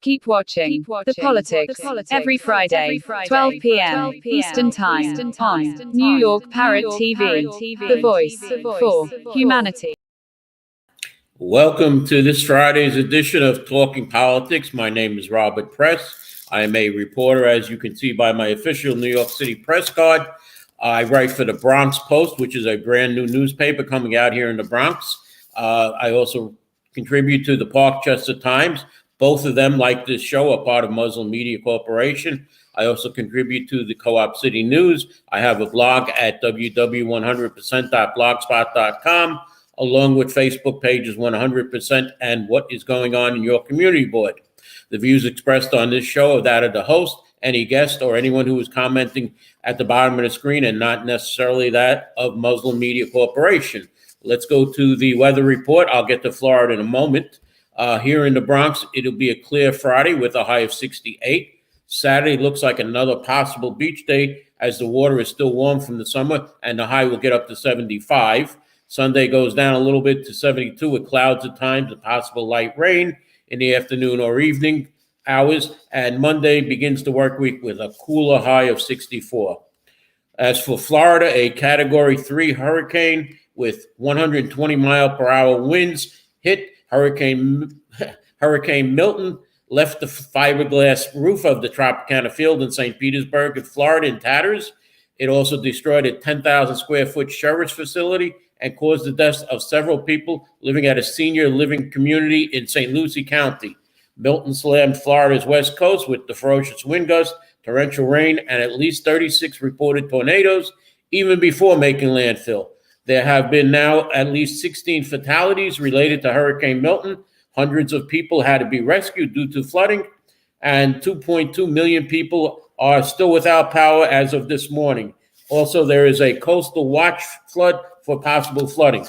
Keep watching The Politics every Friday, 12 p.m. Eastern Time on New York Parrot TV, the voice for humanity. Welcome to this Friday's edition of Talking Politics. My name is Robert Press. I am a reporter, as you can see by my official New York City press card. I write for the Bronx Post, which is a brand new newspaper coming out here in the Bronx. I also contribute to the Parkchester Times. Both of them, like this show, are part of Muslim Media Corporation. I also contribute to the Co-op City News. I have a blog at www.100%.blogspot.com, along with Facebook pages 100% and What is Going On in Your Community Board. The views expressed on this show are that of the host, any guest, or anyone who is commenting at the bottom of the screen, and not necessarily that of Muslim Media Corporation. Let's go to the weather report. I'll get to Florida in a moment. Here in the Bronx, it'll be a clear Friday with a high of 68. Saturday looks like another possible beach day as the water is still warm from the summer, and the high will get up to 75. Sunday goes down a little bit to 72 with clouds at times and possible light rain in the afternoon or evening hours. And Monday begins the work week with a cooler high of 64. As for Florida, a Category 3 hurricane with 120 mile per hour winds hit. Hurricane Milton left the fiberglass roof of the Tropicana Field in St. Petersburg, Florida, in tatters. It also destroyed a 10,000 square foot Sheriff's facility and caused the deaths of several people living at a senior living community in St. Lucie County. Milton slammed Florida's west coast with the ferocious wind gusts, torrential rain, and at least 36 reported tornadoes, even before making landfill. There have been now at least 16 fatalities related to Hurricane Milton. Hundreds of people had to be rescued due to flooding, and 2.2 million people are still without power as of this morning. Also, there is a coastal watch flood for possible flooding.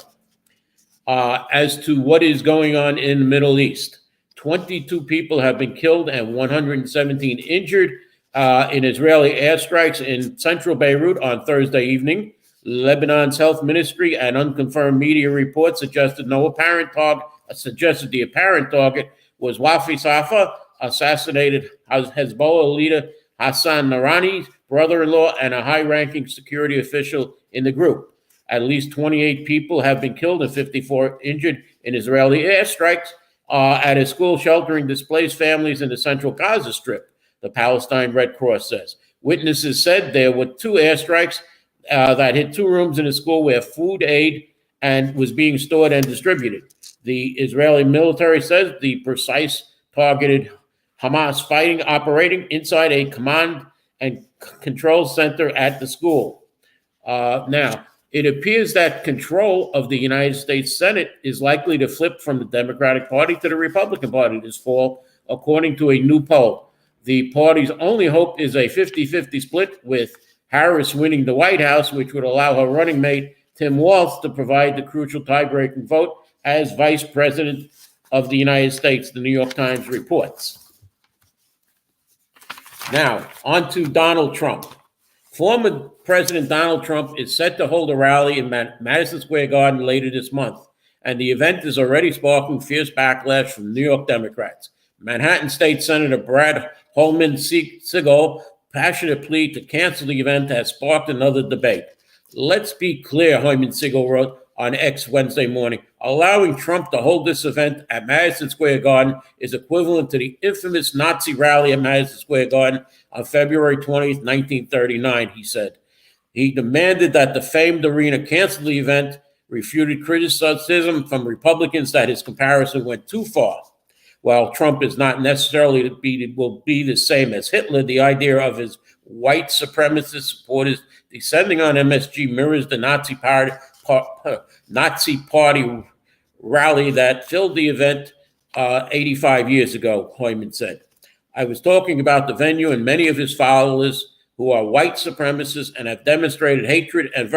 As to what is going on in the Middle East, 22 people have been killed and 117 injured in Israeli airstrikes in central Beirut on Thursday evening. Lebanon's health ministry and unconfirmed media reports suggested the apparent target was Wafi Safa, assassinated Hezbollah leader Hassan Nasrally's brother-in-law and a high-ranking security official in the group. At least 28 people have been killed and 54 injured in Israeli airstrikes at a school sheltering displaced families in the central Gaza Strip, the Palestine Red Cross says. Witnesses said there were two airstrikes that hit two rooms in a school where food aid and was being stored and distributed. The Israeli military says the precise targeted Hamas fighting operating inside a command and control center at the school. Now, it appears that control of the United States Senate is likely to flip from the Democratic Party to the Republican Party this fall, according to a new poll. The party's only hope is a 50-50 split, with Harris winning the White House, which would allow her running mate, Tim Walz, to provide the crucial tie-breaking vote as Vice President of the United States, the New York Times reports. Now, on to Donald Trump. Former President Donald Trump is set to hold a rally in Madison Square Garden later this month, and the event is already sparking fierce backlash from New York Democrats. Manhattan State Senator Brad Holman-Sigel passionate plea to cancel the event has sparked another debate. Let's be clear, Holman-Sigel wrote on X Wednesday morning. Allowing Trump to hold this event at Madison Square Garden is equivalent to the infamous Nazi rally at Madison Square Garden on February 20th, 1939, he said. He demanded that the famed arena cancel the event, refuted criticism from Republicans that his comparison went too far. While Trump is not necessarily will be the same as Hitler, the idea of his white supremacist supporters descending on MSG mirrors the Nazi Party rally that filled the event 85 years ago, Hoyman said. I was talking about the venue and many of his followers who are white supremacists and have demonstrated hatred and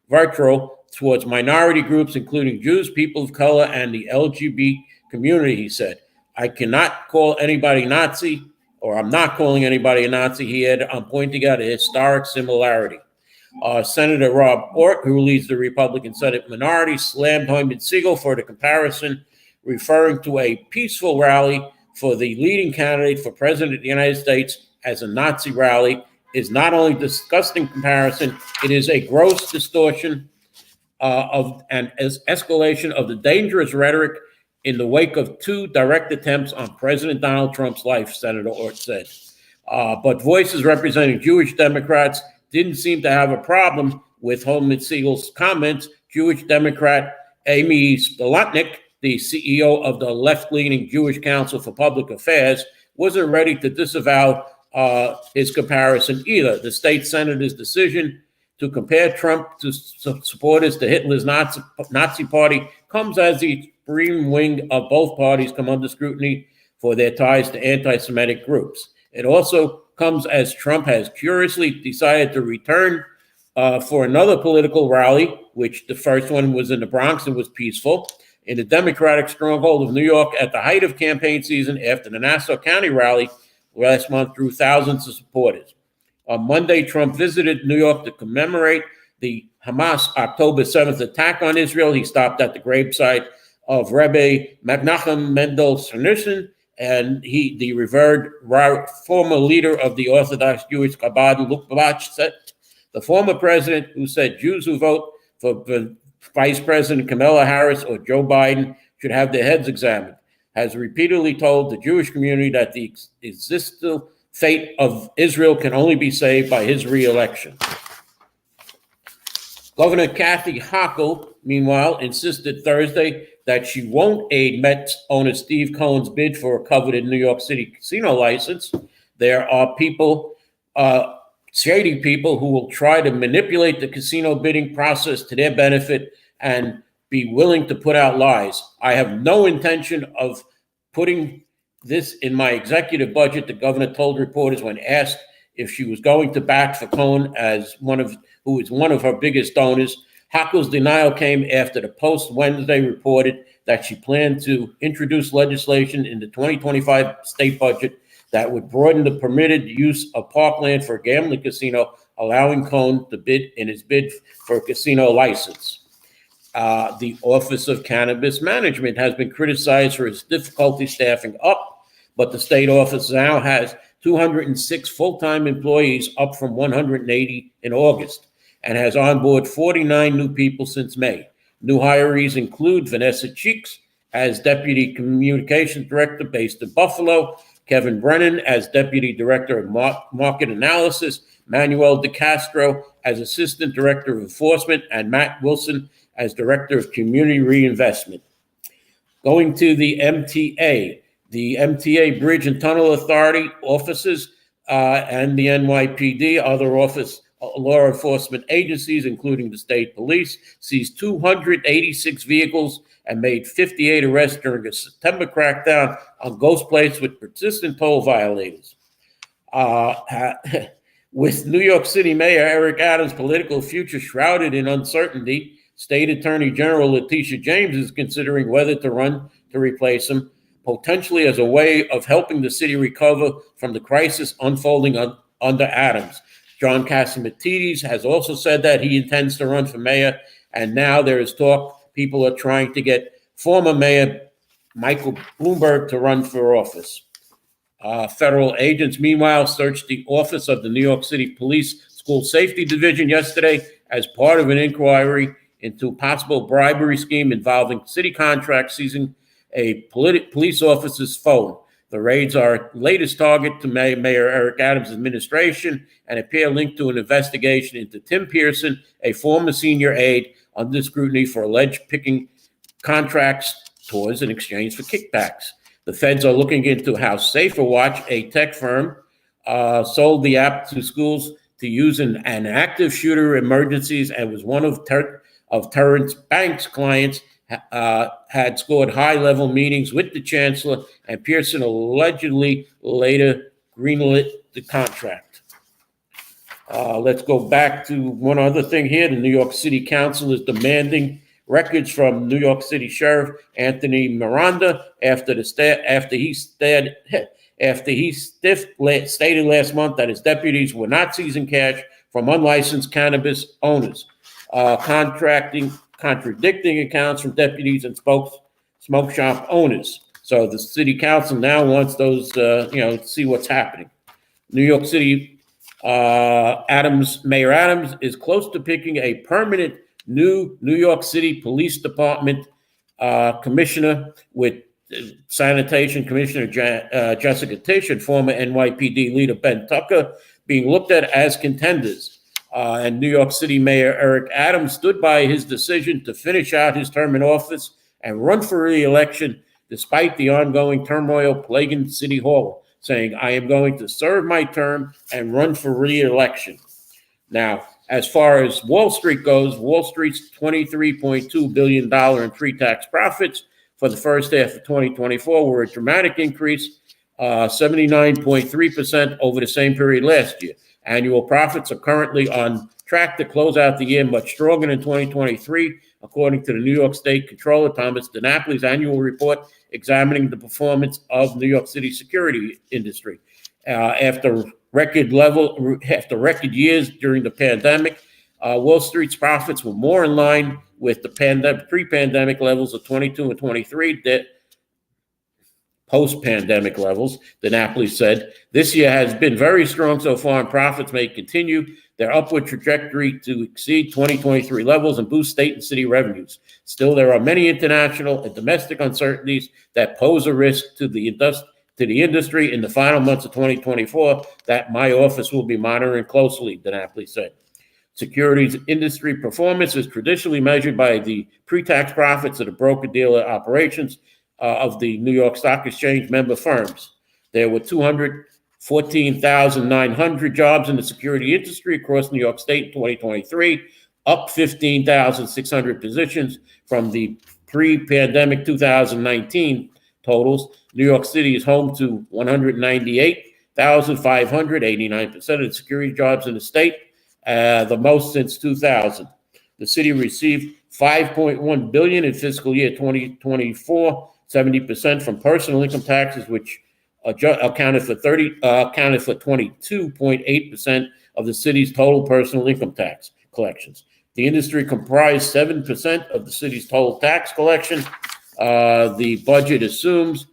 vitriol towards minority groups, including Jews, people of color, and the LGBT community, he said. I cannot call anybody Nazi, or I'm not calling anybody a Nazi, he added. I'm pointing out a historic similarity. Senator Rob Ortt, who leads the Republican Senate minority, slammed Holman-Sigel for the comparison, referring to a peaceful rally for the leading candidate for president of the United States as a Nazi rally is not only a disgusting comparison, it is a gross distortion of and as escalation of the dangerous rhetoric in the wake of two direct attempts on President Donald Trump's life, Senator Ort said. But voices representing Jewish Democrats didn't seem to have a problem with Helmut Siegel's comments. Jewish Democrat Amy Spelotnik, the CEO of the left-leaning Jewish Council for Public Affairs, wasn't ready to disavow his comparison either. The state senator's decision to compare Trump to supporters to Hitler's Nazi party comes as the extreme wing of both parties come under scrutiny for their ties to anti-Semitic groups. It also comes as Trump has curiously decided to return for another political rally, which the first one was in the Bronx and was peaceful, in the Democratic stronghold of New York at the height of campaign season after the Nassau County rally last month drew thousands of supporters. On Monday, Trump visited New York to commemorate the Hamas October 7th attack on Israel. He stopped at the gravesite of Rebbe Menachem Mendel Schneerson, and the revered former leader of the Orthodox Jewish Chabad, Lubavitch, said, the former president who said Jews who vote for Vice President Kamala Harris or Joe Biden should have their heads examined, has repeatedly told the Jewish community that the existential fate of Israel can only be saved by his re-election. Governor Kathy Hochul, meanwhile, insisted Thursday that she won't aid Mets owner Steve Cohen's bid for a coveted New York City casino license. There are people, shady people, who will try to manipulate the casino bidding process to their benefit and be willing to put out lies. I have no intention of putting this in my executive budget, the governor told reporters when asked if she was going to back for Cohen as who is one of her biggest donors. Hochul's denial came after the Post Wednesday reported that she planned to introduce legislation in the 2025 state budget that would broaden the permitted use of parkland for a gambling casino, allowing Cohen to bid in his bid for a casino license. The Office of Cannabis Management has been criticized for its difficulty staffing up, but the state office now has 206 full-time employees, up from 180 in August, and has on board 49 new people since May. New hirees include Vanessa Cheeks as Deputy Communications Director based in Buffalo, Kevin Brennan as Deputy Director of Market Analysis, Manuel DeCastro as Assistant Director of Enforcement, and Matt Wilson as Director of Community Reinvestment. Going to the MTA Bridge and Tunnel Authority offices and the NYPD, other law enforcement agencies, including the state police, seized 286 vehicles and made 58 arrests during a September crackdown on ghost plates with persistent toll violators. With New York City Mayor Eric Adams' political future shrouded in uncertainty, State Attorney General Letitia James is considering whether to run to replace him, potentially as a way of helping the city recover from the crisis unfolding under Adams. John Catsimatidis has also said that he intends to run for mayor, and now there is talk people are trying to get former Mayor Michael Bloomberg to run for office. Federal agents, meanwhile, searched the office of the New York City Police School Safety Division yesterday as part of an inquiry into a possible bribery scheme involving city contracts seizing a police officer's phone. The raids are latest target to Mayor Eric Adams' administration and appear linked to an investigation into Tim Pearson, a former senior aide, under scrutiny for alleged picking contracts towards in exchange for kickbacks. The feds are looking into how SaferWatch, a tech firm, sold the app to schools to use in an active shooter emergencies, and was one of Terrence Banks' clients, had scored high-level meetings with the chancellor, and Pearson allegedly later greenlit the contract. Let's go back to one other thing here. The New York City Council is demanding records from New York City Sheriff Anthony Miranda after he stated last month that his deputies were not seizing cash from unlicensed cannabis owners, contradicting accounts from deputies and smoke shop owners. So the city council now wants those, to see what's happening. New York City, Mayor Adams is close to picking a permanent new New York City Police Department commissioner, with Sanitation Commissioner Jessica Tisch and former NYPD leader Ben Tucker being looked at as contenders. And New York City Mayor Eric Adams stood by his decision to finish out his term in office and run for re-election despite the ongoing turmoil plaguing City Hall, saying, "I am going to serve my term and run for re-election." Now, as far as Wall Street goes, Wall Street's $23.2 billion in pre-tax profits for the first half of 2024 were a dramatic increase, 79.3% over the same period last year. Annual profits are currently on track to close out the year much stronger than 2023, according to the New York State Comptroller Thomas DiNapoli's annual report examining the performance of New York City security industry. After record years during the pandemic, Wall Street's profits were more in line with the pre-pandemic levels of 22 and 23. Post-pandemic levels, DiNapoli said. This year has been very strong so far, and profits may continue their upward trajectory to exceed 2023 levels and boost state and city revenues. Still, there are many international and domestic uncertainties that pose a risk to the industry in the final months of 2024 that my office will be monitoring closely, DiNapoli said. Securities industry performance is traditionally measured by the pre-tax profits of the broker-dealer operations of the New York Stock Exchange member firms. There were 214,900 jobs in the security industry across New York State in 2023, up 15,600 positions from the pre-pandemic 2019 totals. New York City is home to 198,500, 89% of the security jobs in the state, the most since 2000. The city received $5.1 billion in fiscal year 2024, 70% from personal income taxes, which accounted for 22.8% of the city's total personal income tax collections. The industry comprised 7% of the city's total tax collection. The budget assumes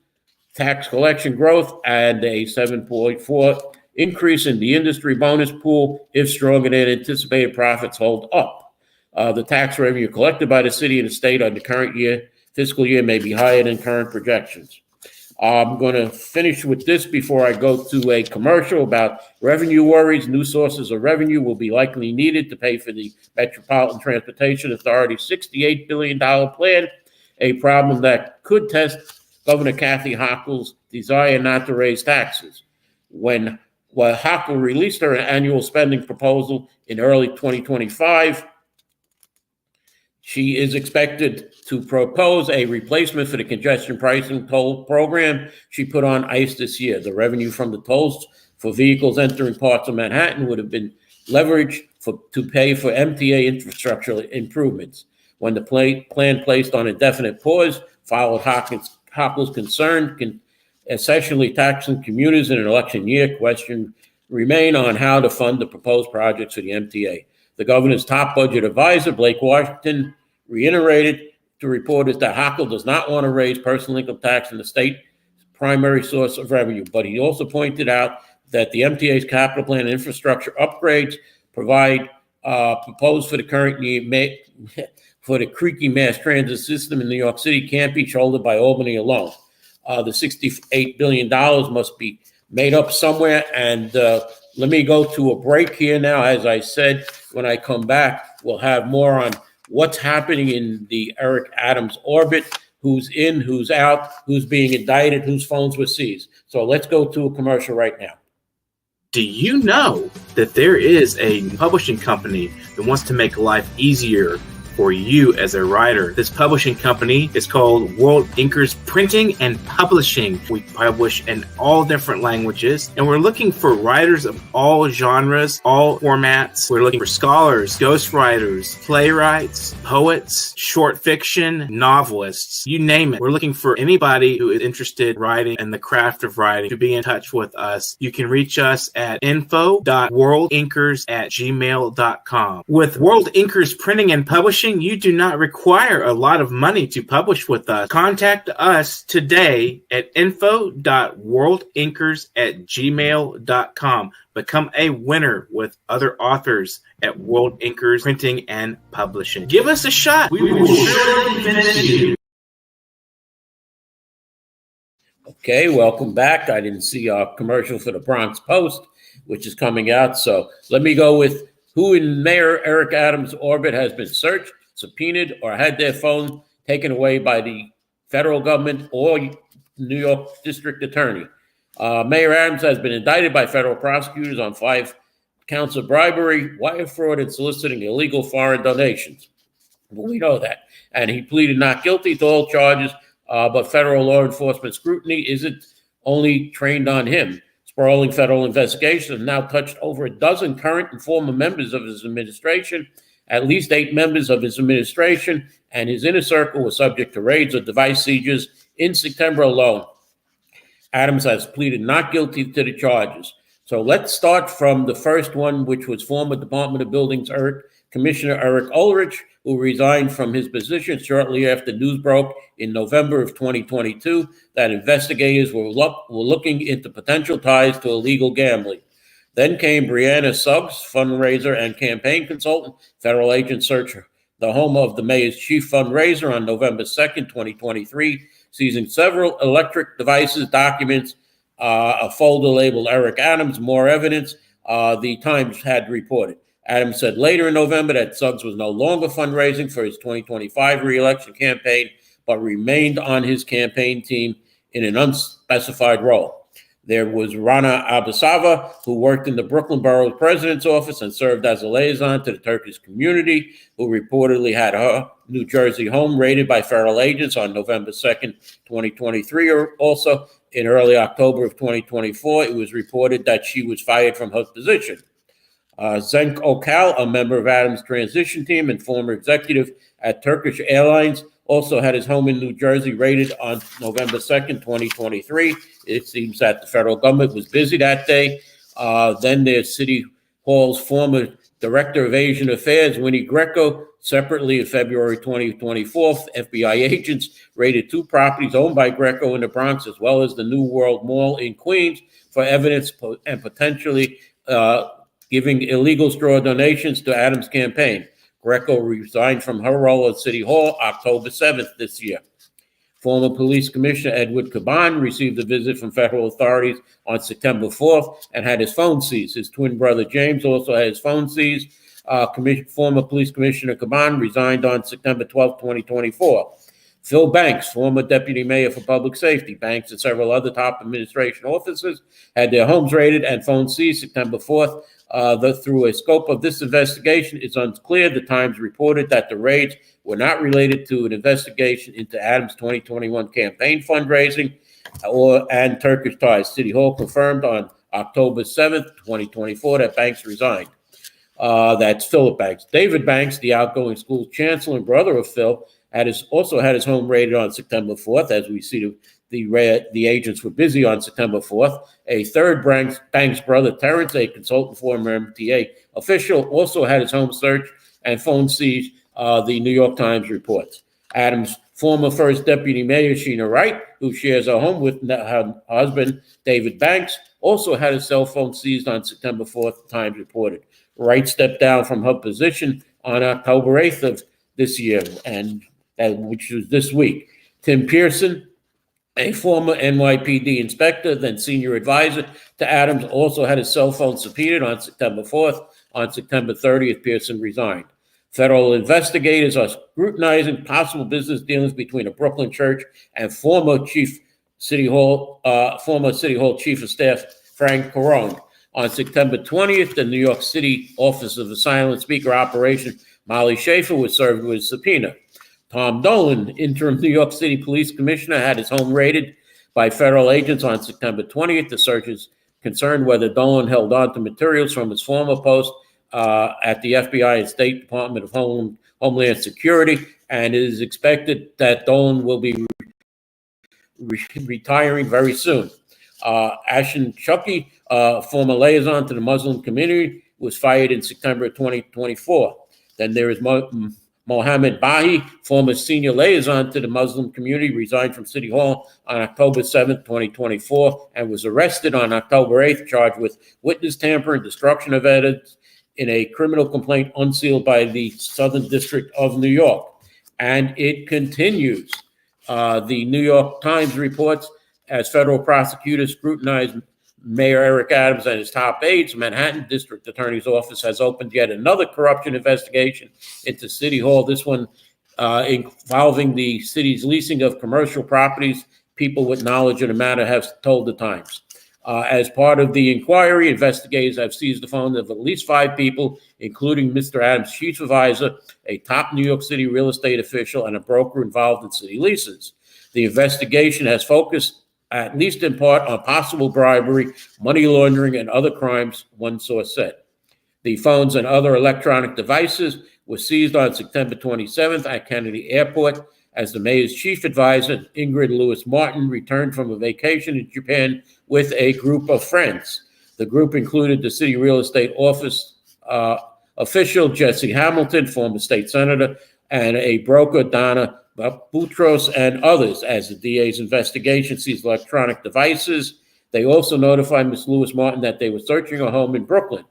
tax collection growth and a 7.4 increase in the industry bonus pool if stronger than anticipated profits hold up. The tax revenue collected by the city and the state on the current fiscal year may be higher than current projections. I'm going to finish with this before I go to a commercial about revenue worries. New sources of revenue will be likely needed to pay for the Metropolitan Transportation Authority's $68 billion plan, a problem that could test Governor Kathy Hochul's desire not to raise taxes. When Hochul released her annual spending proposal in early 2025, she is expected to propose a replacement for the congestion pricing toll program she put on ice this year. The revenue from the tolls for vehicles entering parts of Manhattan would have been leveraged to pay for MTA infrastructure improvements. When the plan placed on indefinite pause followed Hochul's concern, essentially taxing commuters in an election year, questions remain on how to fund the proposed projects for the MTA. The governor's top budget advisor, Blake Washington, reiterated to reporters that Hochul does not want to raise personal income tax in the state's primary source of revenue, but he also pointed out that the MTA's capital plan and infrastructure upgrades proposed for the current year for the creaky mass transit system in New York City can't be shouldered by Albany alone. The $68 billion must be made up somewhere. And let me go to a break here now. As I said, when I come back, we'll have more on what's happening in the Eric Adams orbit, who's in, who's out, who's being indicted, whose phones were seized. So let's go to a commercial right now. Do you know that there is a publishing company that wants to make life easier for you as a writer? This publishing company is called World Inkers Printing and Publishing. We publish in all different languages, and we're looking for writers of all genres, all formats. We're looking for scholars, ghostwriters, playwrights, poets, short fiction, novelists, you name it. We're looking for anybody who is interested in writing and the craft of writing to be in touch with us. You can reach us at info.worldinkers@gmail.com. With World Inkers Printing and Publishing, publishing, you do not require a lot of money to publish with us. Contact us today at info.worldinkers@gmail.com. Become a winner with other authors at World Inkers Printing and Publishing. Give us a shot. We will surely finish you. Okay, welcome back. I didn't see our commercial for the Bronx Post, which is coming out. So let me go with who in Mayor Eric Adams' orbit has been searched, subpoenaed, or had their phone taken away by the federal government or New York District Attorney. Mayor Adams has been indicted by federal prosecutors on 5 counts of bribery, wire fraud, and soliciting illegal foreign donations. We know that. And he pleaded not guilty to all charges, but federal law enforcement scrutiny isn't only trained on him. Sprawling federal investigations have now touched over a dozen current and former members of his administration. At least 8 members of his administration and his inner circle were subject to raids or device seizures in September alone. Adams has pleaded not guilty to the charges. So let's start from the first one, which was former Department of Buildings Commissioner Eric Ulrich, who resigned from his position shortly after news broke in November of 2022 that investigators were looking into potential ties to illegal gambling. Then came Brianna Suggs, fundraiser and campaign consultant. Federal agents searched the home of the mayor's chief fundraiser on November 2nd, 2023, seizing several electric devices, documents, a folder labeled Eric Adams, more evidence, the Times had reported. Adams said later in November that Suggs was no longer fundraising for his 2025 re-election campaign, but remained on his campaign team in an unspecified role. There was Rana Abasava, who worked in the Brooklyn Borough President's office and served as a liaison to the Turkish community, who reportedly had her New Jersey home raided by federal agents on November 2nd, 2023. Also, in early October of 2024, it was reported that she was fired from her position. Cenk Okal, a member of Adams' transition team and former executive at Turkish Airlines, also had his home in New Jersey raided on November 2nd, 2023. It seems that the federal government was busy that day. Then there's City Hall's former Director of Asian Affairs, Winnie Greco. Separately, in February 2024, FBI agents raided 2 properties owned by Greco in the Bronx, as well as the New World Mall in Queens, for evidence and potentially giving illegal straw donations to Adams' campaign. Greco resigned from her role at City Hall October 7th this year. Former Police Commissioner Edward Caban received a visit from federal authorities on September 4th and had his phone seized. His twin brother James also had his phone seized. Former Police Commissioner Caban resigned on September 12th, 2024. Phil Banks, former Deputy Mayor for Public Safety. Banks and several other top administration officers had their homes raided and phones seized September 4th. Through a scope of this investigation, it's unclear. The Times reported that the raids were not related to an investigation into Adams' 2021 campaign fundraising and Turkish ties. City Hall confirmed on October 7th, 2024, that Banks resigned. That's Philip Banks. David Banks, the outgoing school chancellor and brother of Phil, also had his home raided on September 4th. As we see, the agents were busy on September 4th. A third Banks brother, Terrence, a consultant former MTA official, also had his home searched and phone seized, the New York Times reports. Adams' former first deputy mayor, Sheena Wright, who shares a home with her husband, David Banks, also had his cell phone seized on September 4th, the Times reported. Wright stepped down from her position on October 8th of this year, which was this week. Tim Pearson, a former NYPD inspector, then senior advisor to Adams, also had his cell phone subpoenaed on September 4th. On September 30th, Pearson resigned. Federal investigators are scrutinizing possible business dealings between a Brooklyn church and former City Hall Chief of Staff Frank Carone. On September 20th, the New York City Office of the Silent Speaker Operation, Molly Schaefer, was served with a subpoena. Tom Dolan, interim New York City Police Commissioner, had his home raided by federal agents on September 20th. The search is concerned whether Dolan held on to materials from his former post at the FBI and State Department of Homeland Security, and it is expected that Dolan will be retiring very soon. Ashen Chucky, former liaison to the Muslim community, was fired in September 2024. Then there is Mohammed Bahi, former senior liaison to the Muslim community, resigned from City Hall on October 7, 2024, and was arrested on October 8th, charged with witness tampering, destruction of evidence in a criminal complaint unsealed by the Southern District of New York. And it continues. The New York Times reports, as federal prosecutors scrutinize Mayor Eric Adams and his top aides, Manhattan District Attorney's Office has opened yet another corruption investigation into City Hall, this one involving the city's leasing of commercial properties. People with knowledge of the matter have told the Times. As part of the inquiry, investigators have seized the phones of at least 5 people, including Mr. Adams' chief advisor, a top New York City real estate official, and a broker involved in city leases. The investigation has focused, at least in part, on possible bribery, money laundering, and other crimes, one source said. The phones and other electronic devices were seized on September 27th at Kennedy Airport as the mayor's chief advisor, Ingrid Lewis-Martin, returned from a vacation in Japan with a group of friends. The group included the city real estate office official, Jesse Hamilton, former state senator, and a broker, Donna Boutros, and others. As the DA's investigation seized electronic devices, they also notified Ms. Lewis-Martin that they were searching a home in Brooklyn.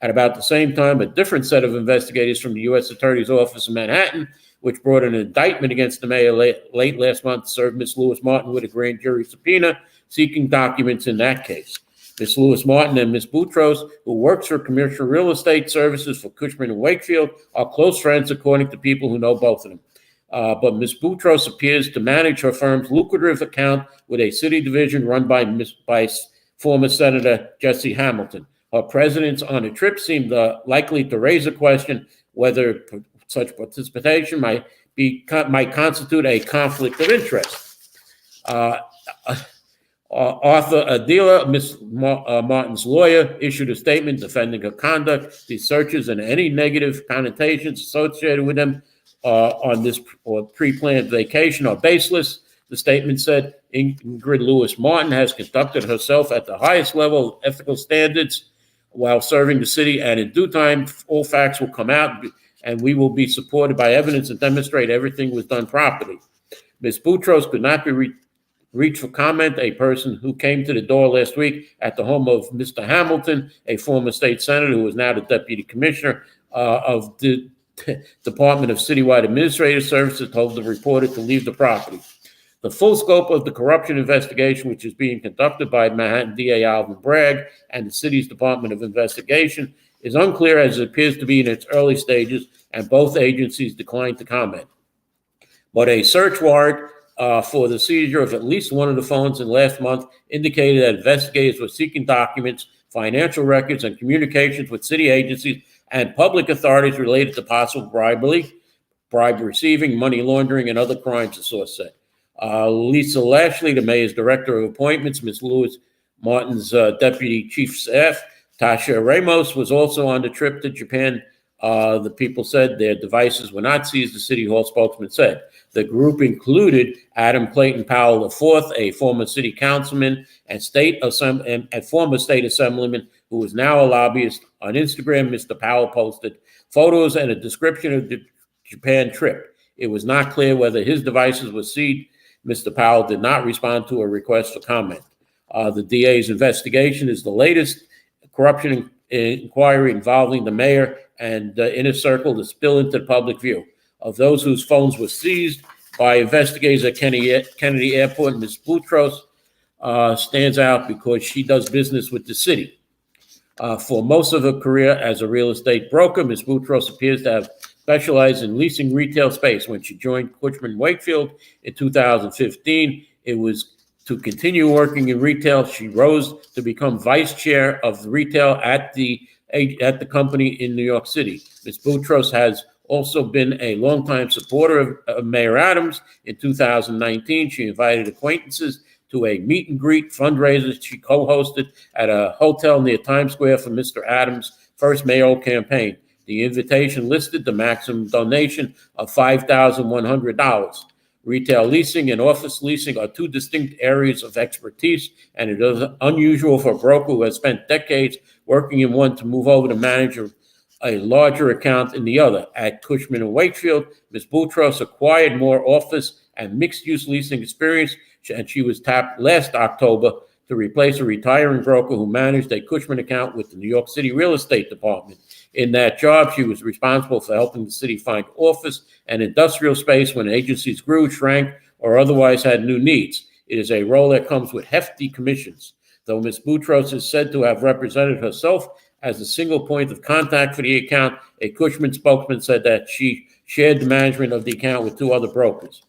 At about the same time, a different set of investigators from the U.S. Attorney's Office in Manhattan, which brought an indictment against the mayor late last month, served Ms. Lewis-Martin with a grand jury subpoena seeking documents in that case. Ms. Lewis-Martin and Ms. Boutros, who works for commercial real estate services for Cushman & Wakefield, are close friends, according to people who know both of them. But Ms. Boutros appears to manage her firm's lucrative account with a city division run by former Senator Jesse Hamilton. Her presence on a trip seemed likely to raise a question whether such participation might constitute a conflict of interest. Arthur Adila, Ms. Martin's lawyer, issued a statement defending her conduct. These searches and any negative connotations associated with them on this pre-planned vacation are baseless. The statement said Ingrid Lewis-Martin has conducted herself at the highest level of ethical standards while serving the city, and in due time, all facts will come out, and we will be supported by evidence and demonstrate everything was done properly. Ms. Boutros could not be reached for comment. A person who came to the door last week at the home of Mr. Hamilton, a former state senator who is now the deputy commissioner of the Department of Citywide Administrative Services, told the reporter to leave the property. The full scope of the corruption investigation, which is being conducted by Manhattan DA Alvin Bragg and the city's Department of Investigation, is unclear as it appears to be in its early stages, and both agencies declined to comment. But a search warrant for the seizure of at least one of the phones in last month indicated that investigators were seeking documents, financial records, and communications with city agencies and public authorities related to possible bribe receiving, money laundering, and other crimes, the source said. Lisa Lashley, the mayor's director of appointments, Ms. Lewis-Martin's deputy chief staff, Tasha Ramos, was also on the trip to Japan. The people said their devices were not seized, the City Hall spokesman said. The group included Adam Clayton Powell IV, a former city councilman and former state assemblyman who is now a lobbyist. On Instagram, Mr. Powell posted photos and a description of the Japan trip. It was not clear whether his devices were seized. Mr. Powell did not respond to a request for comment. The DA's investigation is the latest corruption inquiry involving the mayor and the inner circle to spill into the public view. Of those whose phones were seized by investigators at Kennedy Airport, Ms. Boutros stands out because she does business with the city. For most of her career as a real estate broker, Ms. Boutros appears to have specialized in leasing retail space. When she joined Cushman & Wakefield in 2015, it was to continue working in retail. She rose to become vice chair of retail at the company in New York City. Ms. Boutros has also been a longtime supporter of Mayor Adams. In 2019, she invited acquaintances to a meet and greet fundraiser she co-hosted at a hotel near Times Square for Mr. Adams' first mayoral campaign. The invitation listed the maximum donation of $5,100. Retail leasing and office leasing are two distinct areas of expertise, and it is unusual for a broker who has spent decades working in one to move over to manage a larger account in the other. At Cushman & Wakefield, Ms. Boutros acquired more office and mixed-use leasing experience, and she was tapped last October to replace a retiring broker who managed a Cushman account with the New York City Real Estate Department. In that job, she was responsible for helping the city find office and industrial space when agencies grew, shrank, or otherwise had new needs. It is a role that comes with hefty commissions. Though Ms. Boutros is said to have represented herself as a single point of contact for the account, a Cushman spokesman said that she shared the management of the account with two other brokers.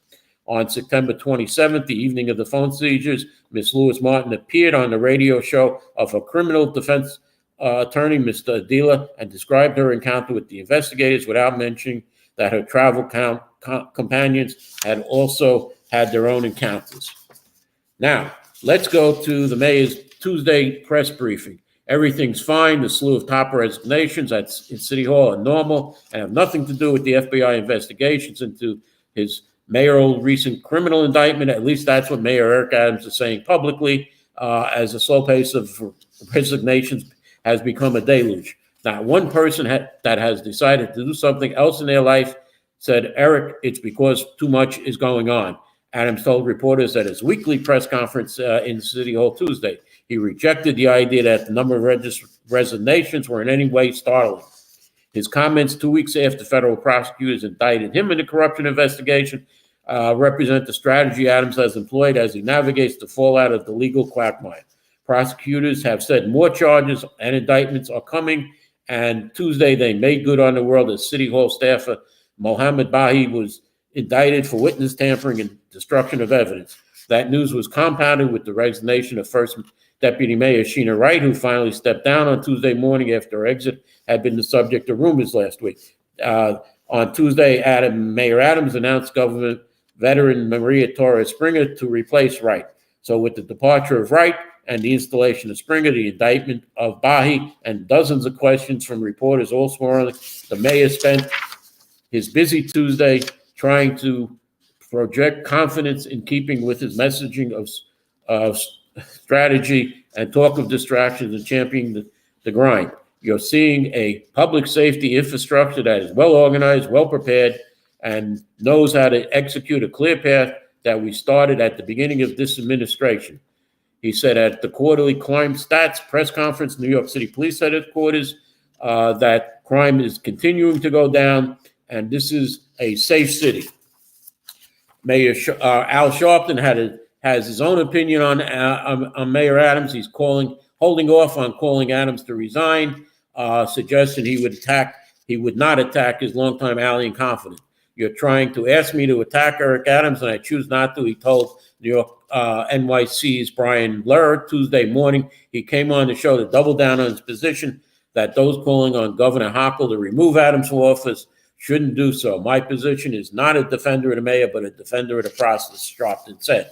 On September 27th, the evening of the phone seizures, Ms. Lewis Martin appeared on the radio show of her criminal defense attorney, Mr. Adila, and described her encounter with the investigators without mentioning that her travel companions had also had their own encounters. Now, let's go to the mayor's Tuesday press briefing. Everything's fine. The slew of top resignations in City Hall are normal and have nothing to do with the FBI investigations into his mayoral recent criminal indictment. At least that's what Mayor Eric Adams is saying publicly, as the slow pace of resignations has become a deluge. Not one person that has decided to do something else in their life said, Eric, it's because too much is going on. Adams told reporters at his weekly press conference in City Hall Tuesday. He rejected the idea that the number of resignations were in any way startling. His comments 2 weeks after federal prosecutors indicted him in the corruption investigation represent the strategy Adams has employed as he navigates the fallout of the legal quagmire. Prosecutors have said more charges and indictments are coming, and Tuesday they made good on the world as City Hall staffer Mohammed Bahi was indicted for witness tampering and destruction of evidence. That news was compounded with the resignation of First Deputy Mayor Sheena Wright, who finally stepped down on Tuesday morning after her exit had been the subject of rumors last week. On Tuesday, Mayor Adams announced government veteran Maria Torres Springer to replace Wright. So with the departure of Wright and the installation of Springer, the indictment of Bahi, and dozens of questions from reporters all swirling, the mayor spent his busy Tuesday trying to project confidence in keeping with his messaging of strategy and talk of distractions and championing the grind. You're seeing a public safety infrastructure that is well organized, well prepared, and knows how to execute a clear path that we started at the beginning of this administration. He said at the quarterly crime stats press conference, New York City Police Headquarters, that crime is continuing to go down, and this is a safe city. Mayor Al Sharpton has his own opinion on Mayor Adams. He's holding off on calling Adams to resign, suggesting he would not attack his longtime ally and confidant. You're trying to ask me to attack Eric Adams, and I choose not to, he told New York NYC's Brian Blur Tuesday morning. He came on the show to double down on his position that those calling on Governor Hochul to remove Adams from office shouldn't do so. My position is not a defender of the mayor, but a defender of the process, Sharpton said.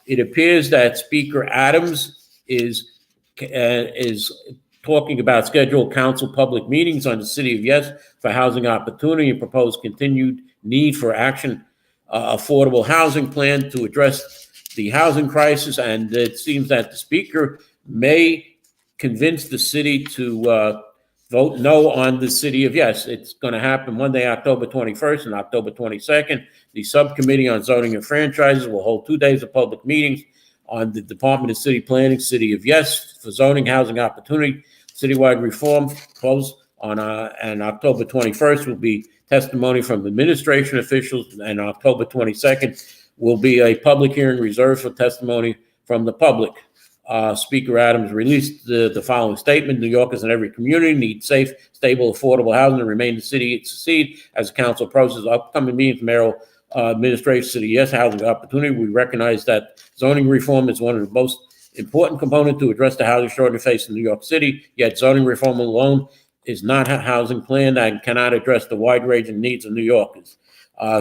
It appears that Speaker Adams is talking about scheduled council public meetings on the City of Yes for housing opportunity and proposed continued need for action, affordable housing plan to address the housing crisis. And it seems that the speaker may convince the city to vote no on the City of Yes. It's going to happen Monday, October 21st and October 22nd. The Subcommittee on Zoning and Franchises will hold 2 days of public meetings on the Department of City Planning, City of Yes, for zoning, housing opportunity, citywide reform proposed on and October 21st will be testimony from administration officials, and October 22nd will be a public hearing reserved for testimony from the public. Speaker Adams released the following statement: New Yorkers in every community need safe, stable, affordable housing to remain the city succeed. As the council approaches upcoming meetings, mayoral administration, City Yes, housing opportunity, we recognize that zoning reform is one of the most important components to address the housing shortage facing New York City. Yet zoning reform alone is not a housing plan and cannot address the wide-ranging needs of New Yorkers.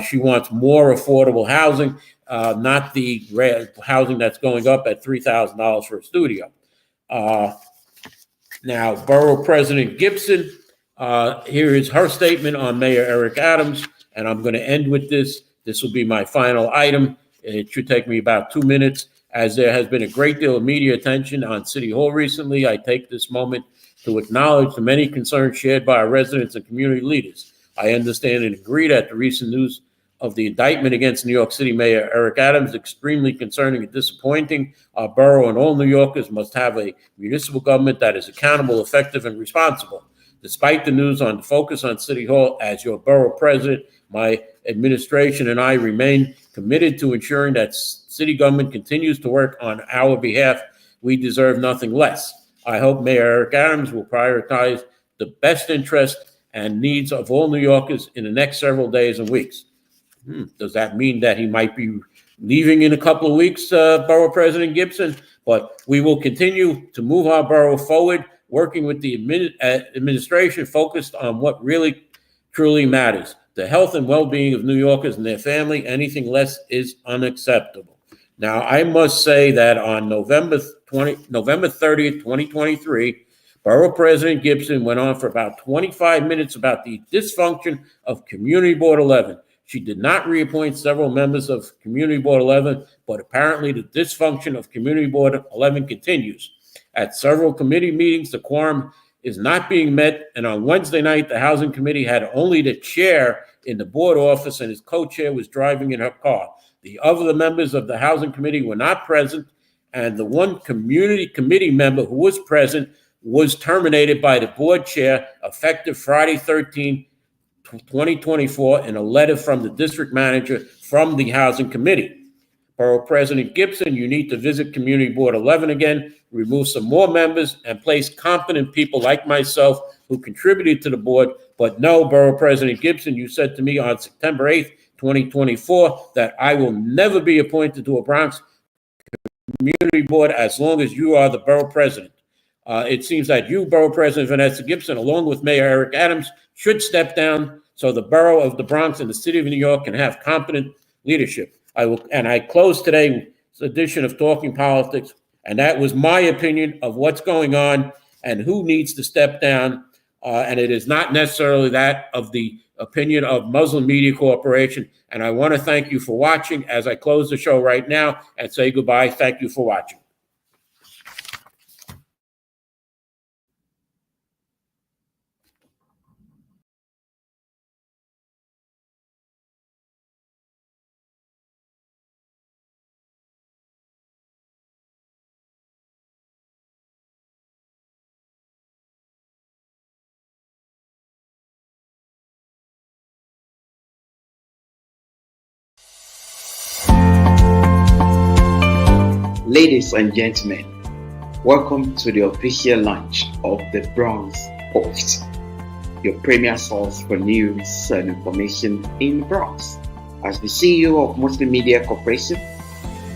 She wants more affordable housing, not the housing that's going up at $3,000 for a studio. Now, Borough President Gibson, here is her statement on Mayor Eric Adams, and I'm going to end with this. This will be my final item. It should take me about 2 minutes. As there has been a great deal of media attention on City Hall recently, I take this moment to acknowledge the many concerns shared by our residents and community leaders. I understand and agree that the recent news of the indictment against New York City Mayor Eric Adams is extremely concerning and disappointing. Our borough and all New Yorkers must have a municipal government that is accountable, effective, and responsible. Despite the news on the focus on City Hall, as your borough president, my administration and I remain committed to ensuring that city government continues to work on our behalf. We deserve nothing less. I hope Mayor Eric Adams will prioritize the best interest and needs of all New Yorkers in the next several days and weeks. Does that mean that he might be leaving in a couple of weeks, Borough President Gibson? But we will continue to move our borough forward, working with the administration focused on what really, truly matters. The health and well-being of New Yorkers and their family. Anything less is unacceptable. Now, I must say that on November 30th, 2023, Borough President Gibson went on for about 25 minutes about the dysfunction of Community Board 11. She did not reappoint several members of Community Board 11, but apparently the dysfunction of Community Board 11 continues. At several committee meetings, the quorum is not being met, and on Wednesday night, the Housing Committee had only the chair in the board office, and his co-chair was driving in her car. The other members of the Housing Committee were not present, and the one community committee member who was present was terminated by the board chair effective Friday 13, 2024, in a letter from the district manager from the Housing Committee. Borough President Gibson, you need to visit Community Board 11 again, remove some more members, and place competent people like myself who contributed to the board. But no, Borough President Gibson, you said to me on September 8th, 2024, that I will never be appointed to a Bronx Community Board as long as you are the borough president. It seems that you, Borough President Vanessa Gibson, along with Mayor Eric Adams, should step down so the borough of the Bronx and the city of New York can have competent leadership. I close today's edition of Talking Politics, and that was my opinion of what's going on and who needs to step down. And it is not necessarily that of the opinion of Muslim Media Corporation. And I want to thank you for watching as I close the show right now and say goodbye. Thank you for watching. Ladies and gentlemen, welcome to the official launch of the Bronx Post, your premier source for news and information in the Bronx. As the CEO of Muslim Media Corporation,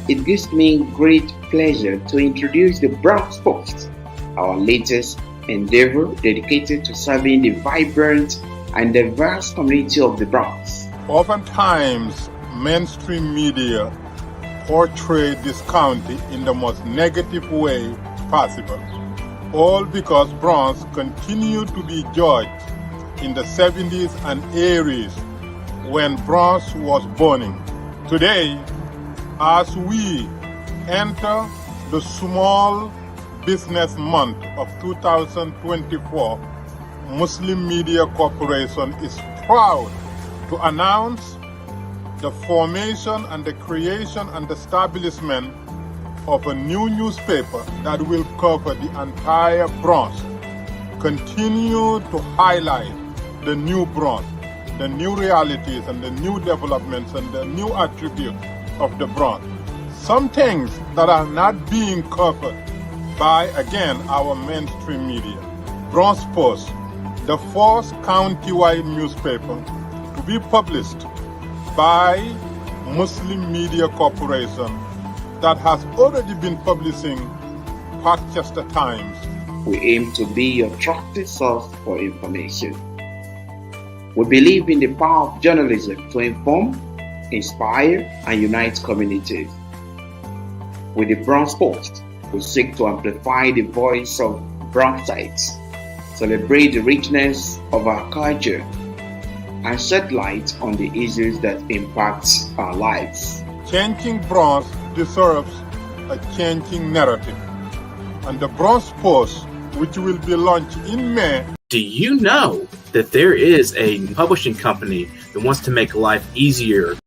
it gives me great pleasure to introduce the Bronx Post, our latest endeavor dedicated to serving the vibrant and diverse community of the Bronx. Oftentimes, mainstream media portray this county in the most negative way possible, all because Bronx continued to be judged in the 70s and 80s when Bronx was burning. Today, as we enter the Small Business Month of 2024, Muslim Media Corporation is proud to announce the formation and the creation and establishment of a new newspaper that will cover the entire Bronx, continue to highlight the new Bronx, the new realities and the new developments and the new attributes of the Bronx. Some things that are not being covered by, again, our mainstream media. Bronx Post, the first county-wide newspaper to be published by Muslim Media Corporation that has already been publishing Parkchester Times. We aim to be your trusted source for information. We believe in the power of journalism to inform, inspire, and unite communities. With the Bronx Post, we seek to amplify the voice of Bronxites, celebrate the richness of our culture, and shed light on the issues that impact our lives. Changing Bronx deserves a changing narrative. And the Bronx Post, which will be launched in May. Do you know that there is a publishing company that wants to make life easier